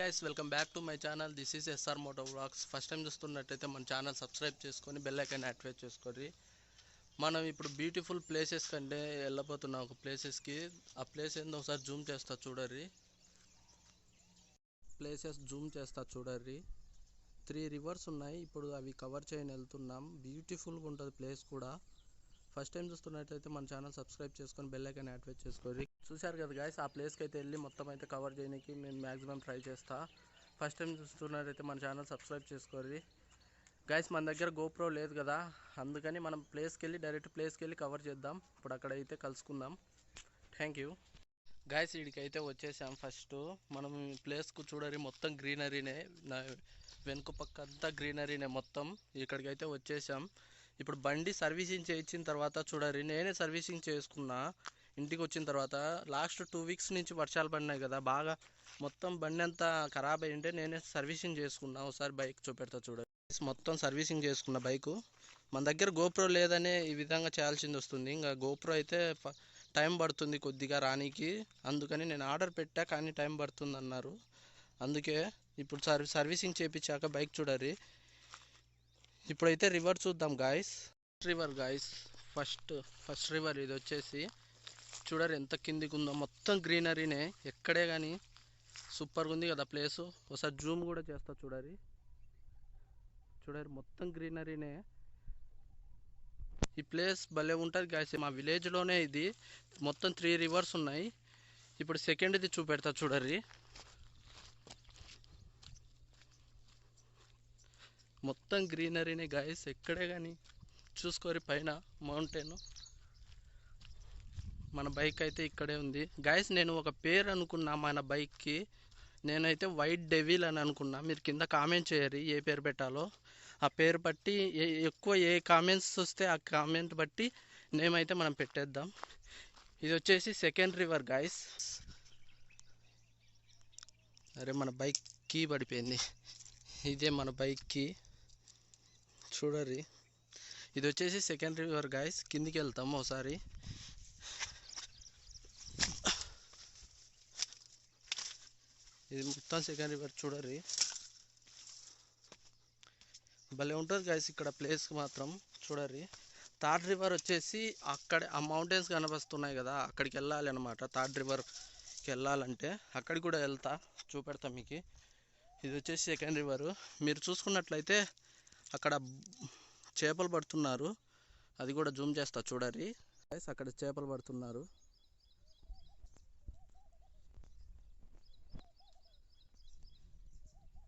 guys, welcome back to my channel. This is SR MOTOVLOGGING. First time చూస్తున్నట్లయితే మన channel subscribe చేసుకొని bell icon activate చేసుకోండి. మనం ఇప్పుడు బ్యూటిఫుల్ ప్లేసెస్ కంటే వెళ్ళబోతున్నాం ఒక ప్లేసెస్కి. ఆ ప్లేస్ ఏందో ఒకసారి జూమ్ చేస్తా చూడర్రి. ప్లేసెస్ జూమ్ చేస్తా చూడర్రి. 3 రివర్స్ ఉన్నాయి. ఇప్పుడు అవి కవర్ చేయని వెళ్తున్నాం. బ్యూటిఫుల్గా ఉంటుంది ప్లేస్ కూడా. ఫస్ట్ టైం చూస్తున్నట్లయితే మన ఛానల్ సబ్స్క్రైబ్ చేసుకొని బెల్ ఐకాన్ యాక్టివేట్ చేసుకోండి. చూశారు కదా గైస్, ఆ ప్లేస్కి అయితే వెళ్ళి మొత్తం అయితే కవర్ చేయడానికి నేను మ్యాక్సిమం ట్రై చేస్తా. ఫస్ట్ టైం చూస్తున్నట్లయితే మన ఛానల్ సబ్స్క్రైబ్ చేసుకోండి గైస్. మన దగ్గర గోప్రో లేదు కదా, అందుకని మనం ప్లేస్కి వెళ్ళి డైరెక్ట్ ప్లేస్కి వెళ్ళి కవర్ చేద్దాం. ఇప్పుడు అక్కడైతే కలుసుకుందాం. Thank you guys. వీడికైతే వచ్చేసాం. ఫస్ట్ మనం ప్లేస్కు చూడరి, మొత్తం గ్రీనరీనే, నా వెనుక పక్క అంతా గ్రీనరీనే మొత్తం. ఇక్కడికైతే వచ్చేసాం. ఇప్పుడు బండి సర్వీసింగ్ చేయించిన తర్వాత చూడరి, నేనే సర్వీసింగ్ చేసుకున్నా. ఇంటికి వచ్చిన తర్వాత లాస్ట్ 2 వీక్స్ నుంచి వర్షాలు పడినాయి కదా, బాగా మొత్తం బండి అంతా ఖరాబ్ అయ్యింటే నేనే సర్వీసింగ్ చేసుకున్నా. ఒకసారి బైక్ చూపెడతా చూడండి. మొత్తం సర్వీసింగ్ చేసుకున్న బైకు. మన దగ్గర గోప్రో లేదనే ఈ విధంగా చేయాల్సింది వస్తుంది. ఇంకా గోప్రో అయితే టైం పడుతుంది కొద్దిగా రానికి, అందుకని నేను ఆర్డర్ పెట్టా, కానీ టైం పడుతుంది అన్నారు. అందుకే ఇప్పుడు సర్వీసింగ్ చేయించాక బైక్ చూడరి. ఇప్పుడైతే రివర్ చూద్దాం guys. River guys, first river ఇది వచ్చేసి చూడరు ఎంత కిందికి ఉందో. మొత్తం గ్రీనరీనే, ఎక్కడే కానీ సూపర్గా ఉంది కదా ప్లేసు. ఒకసారి జూమ్ కూడా చేస్తా చూడరి. మొత్తం గ్రీనరీనే. ఈ ప్లేస్ భలే ఉంటుంది గాయస్. మా విలేజ్లోనే ఇది. మొత్తం 3 రివర్స్ ఉన్నాయి. ఇప్పుడు సెకండ్ది చూపెడతా చూడరి. మొత్తం గ్రీనరీనే గాయస్, ఎక్కడే కానీ చూసుకోరి. పైన మౌంటైన్. మన బైక్ అయితే ఇక్కడే ఉంది గాయస్. నేను ఒక పేరు అనుకున్నా మన బైక్కి. నేనైతే వైట్ డెవిల్ అని అనుకున్నా. మీరు కింద కామెంట్ చేయరు ఏ పేరు పెట్టాలో. ఆ పేరు బట్టి ఎక్కువ ఏ కామెంట్స్ వస్తే ఆ కామెంట్ బట్టి నేమ్ అయితే మనం పెట్టేద్దాం. ఇది వచ్చేసి సెకండ్ రివర్ గాయస్. అరే మన బైక్ కీ పడిపోయింది. ఇదే మన బైక్ కీ చూడరి. ఇది వచ్చేసి సెకండ్ రివర్ గాయస్. కిందికి వెళ్తాము ఒకసారి. ఇది మొత్తం సెకండ్ రివర్ చూడరి. భలే ఉంటుంది గాయస్ ఇక్కడ ప్లేస్ మాత్రం చూడరి. థర్డ్ రివర్ వచ్చేసి అక్కడ ఆ మౌంటైన్స్ కనిపిస్తున్నాయి కదా, అక్కడికి వెళ్ళాలి అనమాట. థర్డ్ రివర్కి వెళ్ళాలంటే అక్కడికి కూడా వెళ్తా, చూపెడతా మీకు. ఇది వచ్చేసి సెకండ్ రివరు. మీరు చూసుకున్నట్లయితే అక్కడ చేపలు పడుతున్నారు. అది కూడా జూమ్ చేస్తా చూడరి గాయస్. అక్కడ చేపలు పడుతున్నారు.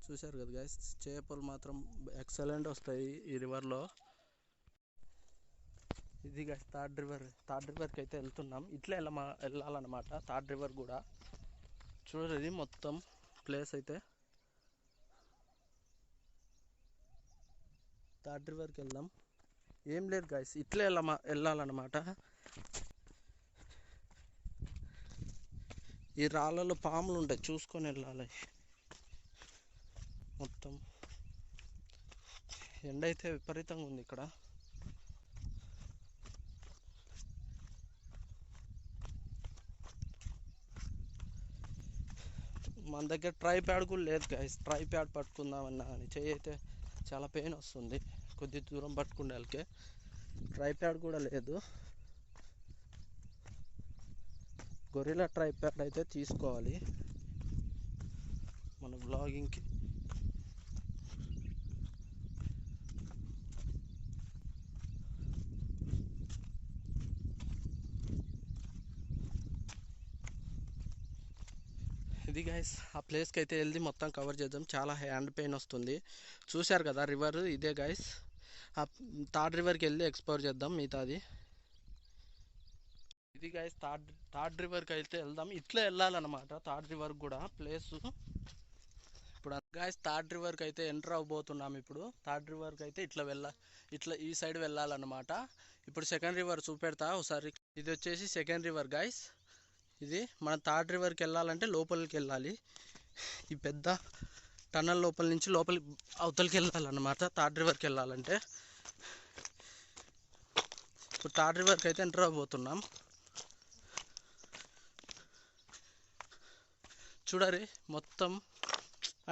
చూశారు కదా గైస్, చేపలు మాత్రం ఎక్సలెంట్ వస్తాయి ఈ రివర్లో. ఇది గైస్ థర్డ్ రివర్కి అయితే వెళ్తున్నాం. ఇట్లా వెళ్ళాలన్నమాట థర్డ్ రివర్ కూడా. చూడది మొత్తం ప్లేస్ అయితే. థర్డ్ రివర్కి వెళ్దాం. ఏం లేదు గైస్, ఇట్లా వెళ్ళాలన్నమాట. ఈ రాళ్ళలో పాములు ఉంటాయి, చూసుకొని వెళ్ళాలి. మొత్తం ఎండ అయితే విపరీతంగా ఉంది ఇక్కడ. మన దగ్గర ట్రైప్యాడ్ కూడా లేదు గైస్. ట్రైప్యాడ్ పట్టుకుందామన్నా అని చెయ్యి అయితే చాలా పెయిన్ వస్తుంది. కొద్ది దూరం పట్టుకునే వాళ్ళకే ట్రైప్యాడ్ కూడా లేదు. గొరిల్లా ట్రైప్యాడ్ అయితే తీసుకోవాలి మన బ్లాగింగ్కి. ఇది గైస్, ఆ ప్లేస్కి అయితే వెళ్ళి మొత్తం కవర్ చేద్దాం. చాలా హ్యాండ్ పెయిన్ వస్తుంది. చూశారు కదా రివర్ ఇదే గైస్. ఆ థర్డ్ రివర్కి వెళ్ళి ఎక్స్ప్లోర్ చేద్దాం మిగతాది. ఇది గైస్ థర్డ్ రివర్కి అయితే వెళ్దాం. ఇట్లా వెళ్ళాలన్నమాట థర్డ్ రివర్ కూడా ప్లేసు. ఇప్పుడు గైస్ థర్డ్ రివర్కి అయితే ఎంటర్ అవ్వబోతున్నాం. ఇప్పుడు థర్డ్ రివర్కి అయితే ఇట్లా ఈ సైడ్ వెళ్ళాలన్నమాట. ఇప్పుడు సెకండ్ రివర్ చూపెడతా ఒకసారి. ఇది వచ్చేసి సెకండ్ రివర్ గైస్. ఇది మన థర్డ్ రివర్కి వెళ్ళాలంటే లోపలికి వెళ్ళాలి. ఈ పెద్ద టన్నల్ లోపల నుంచి అవతలికి వెళ్ళాలన్నమాట థర్డ్ రివర్కి వెళ్ళాలంటే. ఇప్పుడు థర్డ్ రివర్కి అయితే ఎంటర్ అవ్వబోతున్నాం. చూడరి మొత్తం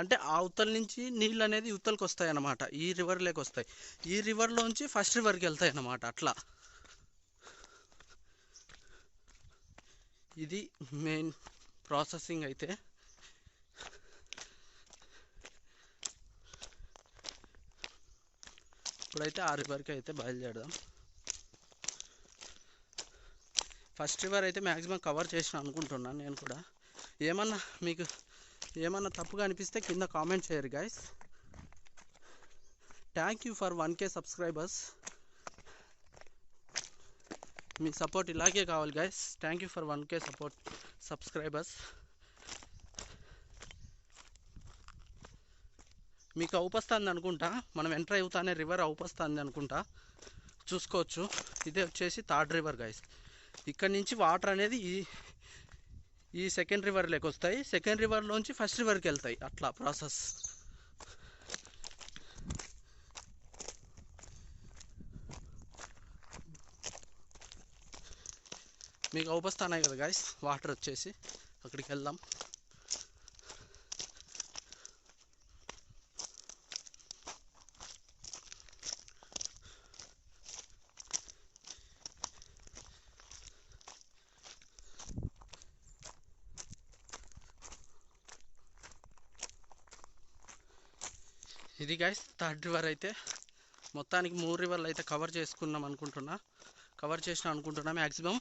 అంటే అవతల నుంచి నీళ్ళు అనేది ఇవతలకి వస్తాయి అన్నమాట, ఈ రివర్లోకి వస్తాయి. ఈ రివర్లోంచి ఫస్ట్ రివర్కి వెళ్తాయి అన్నమాట. అట్లా ఇది మెయిన్ ప్రాసెసింగ్. అయితే ఇప్పుడైతే ఆ రివర్కి అయితే బయలుదేరదాం. ఫస్ట్ రివర్ అయితే మ్యాక్సిమం కవర్ చేసిన అనుకుంటున్నాను నేను కూడా. మీకు ఏమన్నా తప్పుగా అనిపిస్తే కింద కామెంట్ చేయరు guys. Thank you for 1K subscribers. Me support ఇలాగే కావాలి guys. Thank you for 1K subscribers. మీకు అవుపస్తుంది అనుకుంటా, మనం ఎంటర్ అవుతానే రివర్ అవుపస్తుంది అనుకుంటా, చూసుకోవచ్చు. ఇదే వచ్చేసి థర్డ్ రివర్ గైస్. ఇక్కడ నుంచి వాటర్ అనేది ఈ సెకండ్ రివర్లోకి వస్తాయి, సెకండ్ రివర్లోంచి ఫస్ట్ రివర్కి వెళ్తాయి. అట్లా ప్రాసెస్. మీకు అవుపస్తున్నాయి కదా గాయస్ వాటర్ వచ్చేసి. అక్కడికి వెళ్దాం. ఇది గైస్ థర్డ్ రివర్. అయితే మొత్తానికి 3 రివర్లు అయితే కవర్ చేసిన అనుకుంటున్నా మ్యాక్సిమం.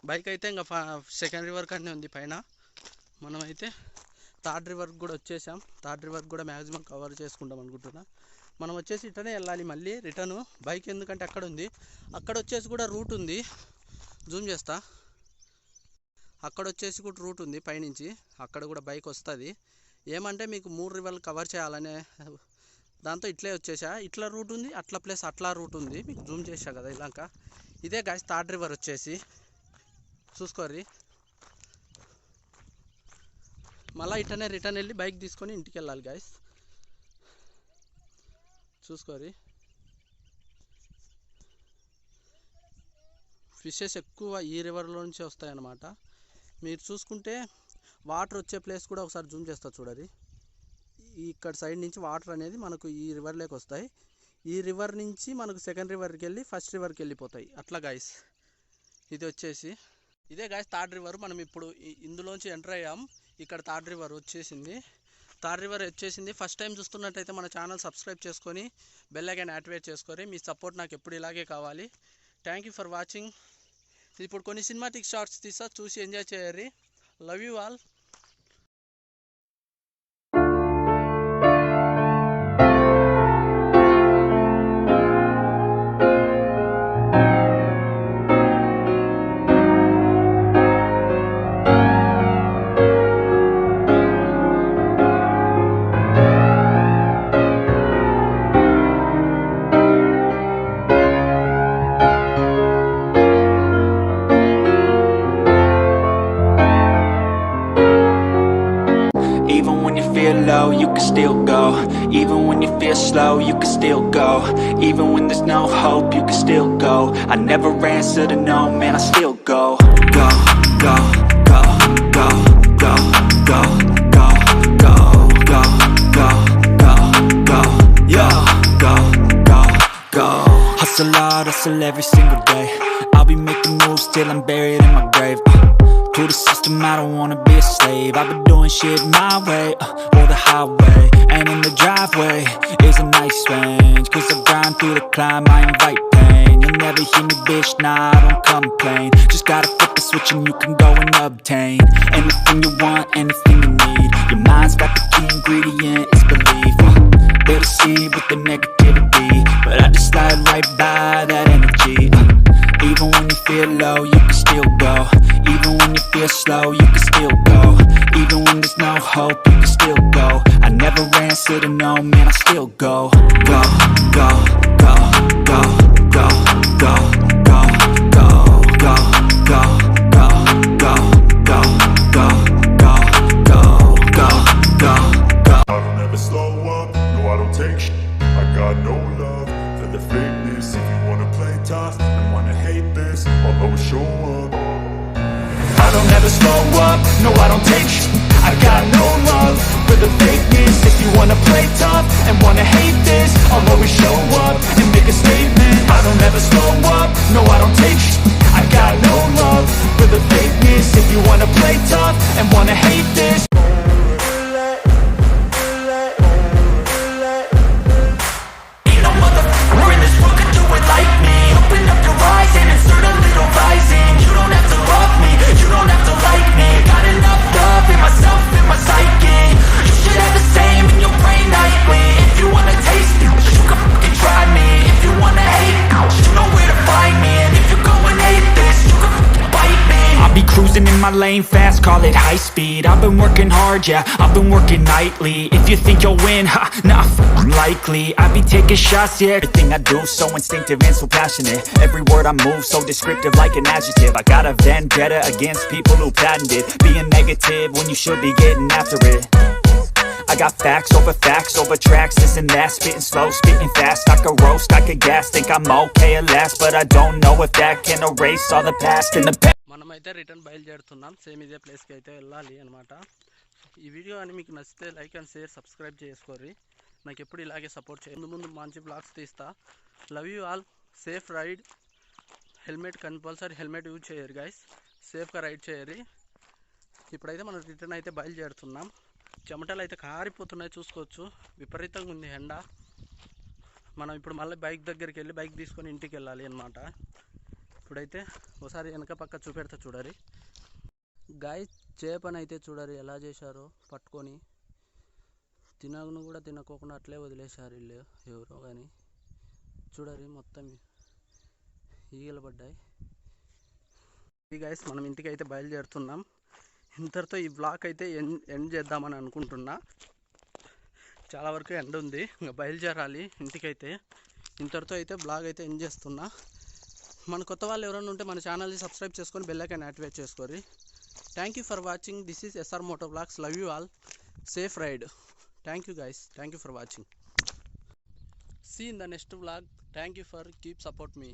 బైక్ అయితే ఇంకా సెకండ్ రివర్ కానీ ఉంది పైన. మనమైతే థర్డ్ రివర్కి కూడా వచ్చేసాం. థర్డ్ రివర్కి కూడా మ్యాక్సిమం కవర్ చేసుకుంటాం అనుకుంటున్నా. మనం వచ్చేసి ఇట్లనే వెళ్ళాలి మళ్ళీ రిటర్ను. బైక్ ఎందుకంటే అక్కడ ఉంది, అక్కడ వచ్చేసి కూడా రూట్ ఉంది. జూమ్ చేస్తా. అక్కడ వచ్చేసి కూడా రూట్ ఉంది పైనుంచి, అక్కడ కూడా బైక్ వస్తుంది. ఏమంటే మీకు 3 రివర్లు కవర్ చేయాలనే దాంతో ఇట్లే వచ్చేసా. ఇట్లా రూట్ ఉంది, అట్లా ప్లస్ అట్లా రూట్ ఉంది. మీకు జూమ్ చేసా కదా ఇలాక. ఇదే గాయస్ థర్డ్ రివర్ వచ్చేసి, చూసుకోర్రి. మళ్ళీ ఇట్లనే రిటర్న్ వెళ్ళి బైక్ తీసుకొని ఇంటికి వెళ్ళాలి గాయస్. చూసుకోర్రి. ఫిషెస్ ఎక్కువ ఈ రివర్లో నుంచి వస్తాయి అన్నమాట. మీరు చూసుకుంటే వాటర్ వచ్చే ప్లేస్ కూడా ఒకసారి జూమ్ చేస్తా చూడండి. ఇక్కడ సైడ్ నుంచి వాటర్ అనేది మనకు ఈ రివర్లోకి వస్తాయి. ఈ రివర్ నుంచి మనకు సెకండ్ రివర్కి వెళ్ళి ఫస్ట్ రివర్కి వెళ్ళిపోతాయి. అట్లా గాయస్ ఇది వచ్చేసి ఇదే గాయస్ థర్డ్ రివర్. మనం ఇప్పుడు ఇందులోంచి ఎంటర్ అయ్యాం. ఇక్కడ థర్డ్ రివర్ వచ్చేసింది. ఫస్ట్ టైం చూస్తున్నట్టయితే మన ఛానల్ సబ్స్క్రైబ్ చేసుకొని బెల్ ఐకాన్ యాక్టివేట్ చేసుకొని, మీ సపోర్ట్ నాకు ఎప్పుడు ఇలాగే కావాలి. Thank you for watching. ఇప్పుడు కొన్ని సినిమాటిక్ షార్ట్స్ తీసా, చూసి ఎంజాయ్ చేయర్రి. Love you all. Low, you can still go. Even when you feel slow, you can still go. Even when there's no hope, you can still go. I never answer to no, man, I still go. Go, go, go, go, go, go, go, go, go, go, go, go, yo, go, go, go. Hustle hard, hustle every single day. I'll be making moves till I'm buried in my grave. To the system, I don't wanna be a slave. I've been doing shit my way, or the highway. And in the driveway is a nice range. Cause I grind through the climb, I invite pain. You'll never hear me, bitch, nah, I don't complain. Just gotta flip the switch and you can go and obtain anything you want, anything you need. Your mind's got the key ingredient, it's belief. They'll deceive with the negativity, but I just slide right by that energy. Even when you feel low, you can still go. Even when you feel slow, you can still go. Even when there's no hope, you can still go. I never answer to no, man, I still go. Go, go, go, go, go, go, go, go, go, go, go, go, go, go, go, go, go, go, go. I don't ever slow up, no I don't take shit. I got no love for the fakeness. If you wanna play tough and wanna hate this, I'll always show up. never slow up, no I don't take shit. I got no love for the fakeness. If you wanna play tough and wanna hate this, I'll always show up and make a statement. I don't ever slow up, no I don't take shit. I got no love for the fakeness. If you wanna play tough and wanna hate this, ain't no motherfucker in this world could do it like me. Open up your eyes and insert a little rising. You don't have to love me, you don't have to like me. Got enough love in myself, in my psyche. You should have the same in your brain nightly. If you wanna taste it, you can fucking try me. If you wanna hate, you know where to find me. And if you're going hate this, you can fucking bite me. I'll be cruising in my lane fast, call it high speed. I've been working hard, yeah, I've been working nightly. If you think you'll win, ha, nah, likely. I be taking shots, yeah. Everything I do, so instinctive and so passionate. Every word I move, so descriptive like an adjective. I got a vendetta against people who patented being negative when you should be getting after it. I got facts over tracks, this and that. Spitting slow, spitting fast, I could roast, I could gas. Think I'm okay at last, but I don't know if that can erase all the past and the past. మనమైతే return బయలుదేరుతున్నాం. Same ఇదే ప్లేస్కి అయితే వెళ్ళాలి అనమాట. ఈ video అని మీకు నచ్చితే లైక్ అండ్ షేర్, సబ్స్క్రైబ్ చేసుకోర్రి. నాకు ఎప్పుడు ఇలాగే సపోర్ట్ చేయండి. ముందు మంచి బ్లాగ్స్ తీస్తా. Love you all. Safe ride. Helmet compulsory helmet use చేయరు గైస్. సేఫ్గా రైడ్ చేయరు. ఇప్పుడైతే మనం రిటర్న్ అయితే బయలుదేరుతున్నాం. చెమటలు అయితే కారిపోతున్నాయి, చూసుకోవచ్చు. విపరీతంగా ఉంది ఎండ. మనం ఇప్పుడు మళ్ళీ బైక్ దగ్గరికి వెళ్ళి బైక్ తీసుకొని ఇంటికి వెళ్ళాలి అనమాట. ఇప్పుడైతే ఒకసారి వెనక పక్క చూపెడతా చూడరి గాయస్. చేపని అయితే చూడరి ఎలా చేశారో, పట్టుకొని తినను కూడా తినకోకుండా అట్లే వదిలేశారు వీళ్ళు ఎవరో కానీ. చూడరి మొత్తం ఈగలు పడ్డాయి. ఈ గాయస్ మనం ఇంటికి అయితే బయలుదేరుతున్నాం. ఇంతటితో ఈ బ్లాగ్ అయితే ఎండ్ చేద్దామని అనుకుంటున్నా. చాలా వరకు ఎండ్ ఉంది, ఇంకా బయలుదేరాలి ఇంటికైతే. ఇంతటితో అయితే బ్లాగ్ అయితే ఎండ్ చేస్తున్నా. మన కొత్త వాళ్ళు ఎవరైనా ఉంటే మన ఛానల్ని సబ్స్క్రైబ్ చేసుకొని బెల్ ఐకాన్ యాక్టివేట్ చేసుకోరి. Thank you for watching. This is SR MOTOVLOGS. Love you all. Safe ride. Thank you guys. Thank you for watching. See in the next vlog. Thank you for keep support me.